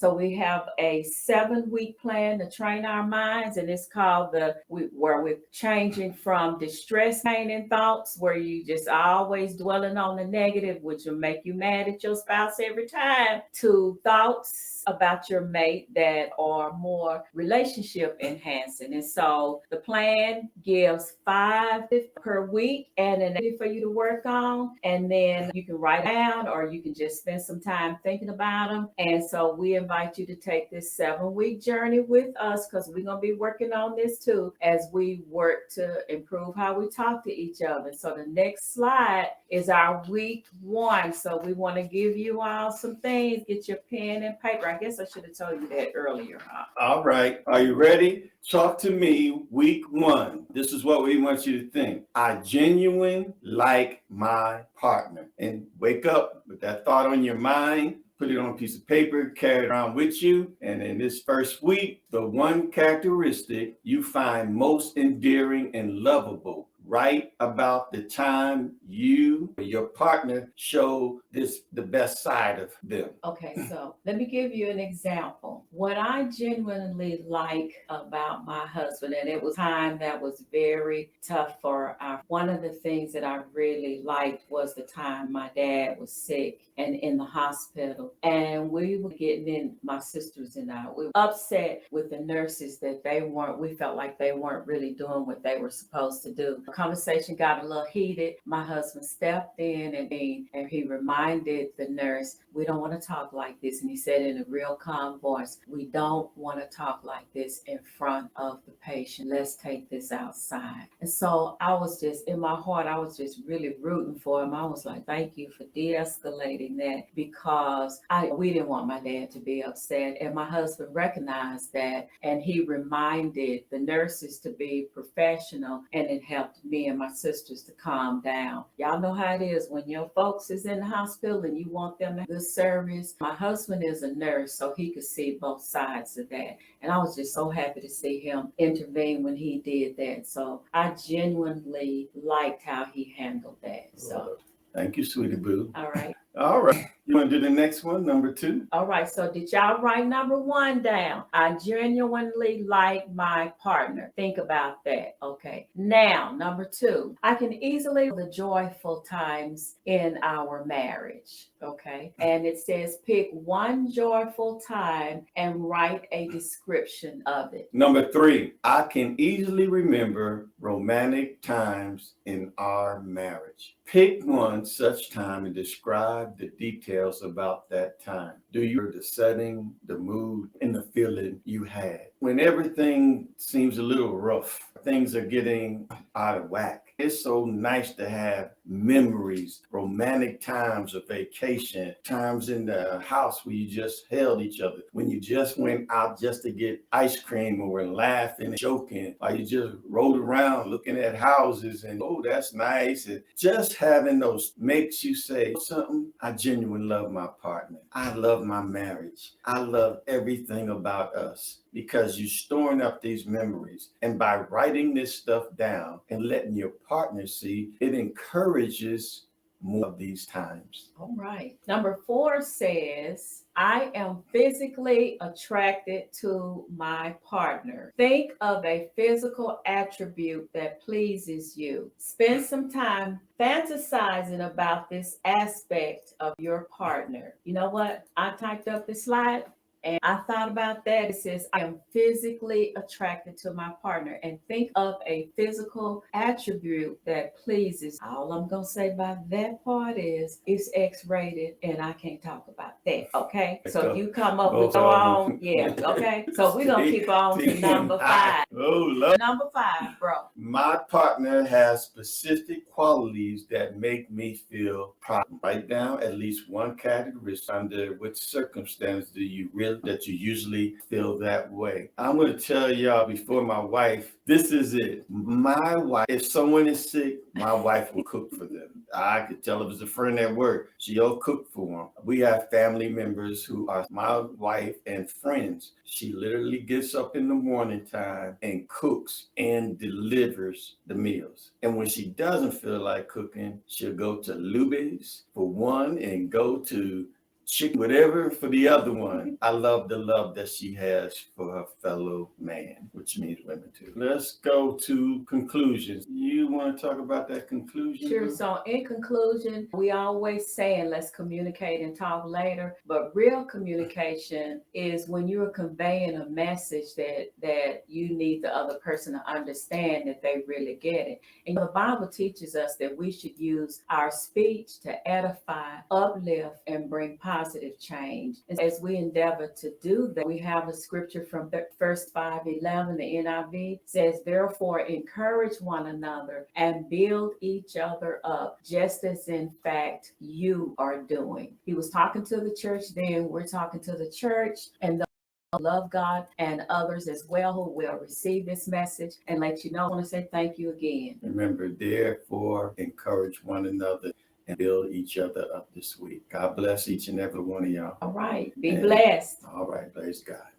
So we have a 7 week plan to train our minds, and it's called where we're changing from distress, pain, and thoughts, where you just always dwelling on the negative, which will make you mad at your spouse every time, to thoughts about your mate that are more relationship enhancing. And so the plan gives 5 per week and an activity for you to work on, and then you can write down or you can just spend some time thinking about them. And so we invite you to take this 7 week journey with us, because we're going to be working on this too as we work to improve how we talk to each other. So the next slide is our week 1. So we want to give you all some things. Get your pen and paper. I guess I should have told you that earlier, huh? All right. Are you ready? Talk to me. Week 1. This is what we want you to think. I genuinely like my partner. And wake up with that thought on your mind. Put it on a piece of paper, carry it around with you. And in this first week, the one characteristic you find most endearing and lovable, write about the time you or your partner show the best side of them. Okay, so let me give you an example. What I genuinely like about my husband, and it was time that was very tough for one of the things that I really liked was the time my dad was sick and in the hospital. And we were getting in, my sisters and I, we were upset with the nurses that we felt like they weren't really doing what they were supposed to do. The conversation got a little heated. My husband stepped in and he reminded the nurse, we don't want to talk like this. And he said in a real calm voice, we don't want to talk like this in front of the patient. Let's take this outside. And so I was just, in my heart, I was just really rooting for him. I was like, thank you for de-escalating that, because we didn't want my dad to be upset. And my husband recognized that, and he reminded the nurses to be professional, and it helped me and my sisters to calm down. Y'all know how it is when your folks is in the hospital and you want them to good service. My husband is a nurse, so he could see both sides of that. And I was just so happy to see him intervene when he did that. So I genuinely liked how he handled that. So thank you, sweetie boo. All right. All right. You want to do the next one, number 2? All right. So did y'all write number 1 down? I genuinely like my partner. Think about that. Okay. Now, number 2, I can easily the joyful times in our marriage. Okay. And it says pick one joyful time and write a description of it. Number 3, I can easily remember romantic times in our marriage. Pick one such time and describe the details about that time. Do you remember the setting, the mood, and the feeling you had? When everything seems a little rough, things are getting out of whack, it's so nice to have memories, romantic times of vacation, times in the house where you just held each other, when you just went out just to get ice cream or were laughing and joking, or you just rolled around looking at houses and, oh, that's nice. And just having those makes you say something. I genuinely love my partner. I love my marriage. I love everything about us, because you're storing up these memories. And by writing this stuff down and letting your partner see, it encourages more of these times. All right. Number 4 says, I am physically attracted to my partner. Think of a physical attribute that pleases you. Spend some time fantasizing about this aspect of your partner. You know what? I typed up the slide. And I thought about that. It says, I am physically attracted to my partner. And think of a physical attribute that pleases. All I'm going to say about that part is it's X-rated and I can't talk about that. Okay. So you come up with your own. Yeah. Okay. So we're going to keep on to number 5. Oh, love. Number 5, bro. My partner has specific qualities that make me feel proud. Write down at least one characteristic. Under which circumstance do you really that you usually feel that way? I'm going to tell y'all before my wife, this is it. My wife, if someone is sick, my wife will cook for them. I could tell if it's a friend at work, she'll cook for them. We have family members who are my wife and friends. She literally gets up in the morning time and cooks and delivers the meals. And when she doesn't feel like cooking, she'll go to Luby's for one and go to chicken, whatever for the other one. I love the love that she has for her fellow man, which means women too. Let's go to conclusions. You want to talk about that conclusion? Sure. Ruth? So in conclusion, we always saying let's communicate and talk later, but real communication is when you're conveying a message that you need the other person to understand that they really get it. And the Bible teaches us that we should use our speech to edify, uplift, and bring positive change. And as we endeavor to do that, we have a scripture from 1 5:11, the NIV says, therefore encourage one another and build each other up, just as in fact you are doing. He was talking to the church then, we're talking to the church, and the love God and others as well who will receive this message and let you know. I want to say thank you again. Remember, therefore, encourage one another and build each other up this week. God bless each and every one of y'all. All right. Be And- blessed. All right, praise God.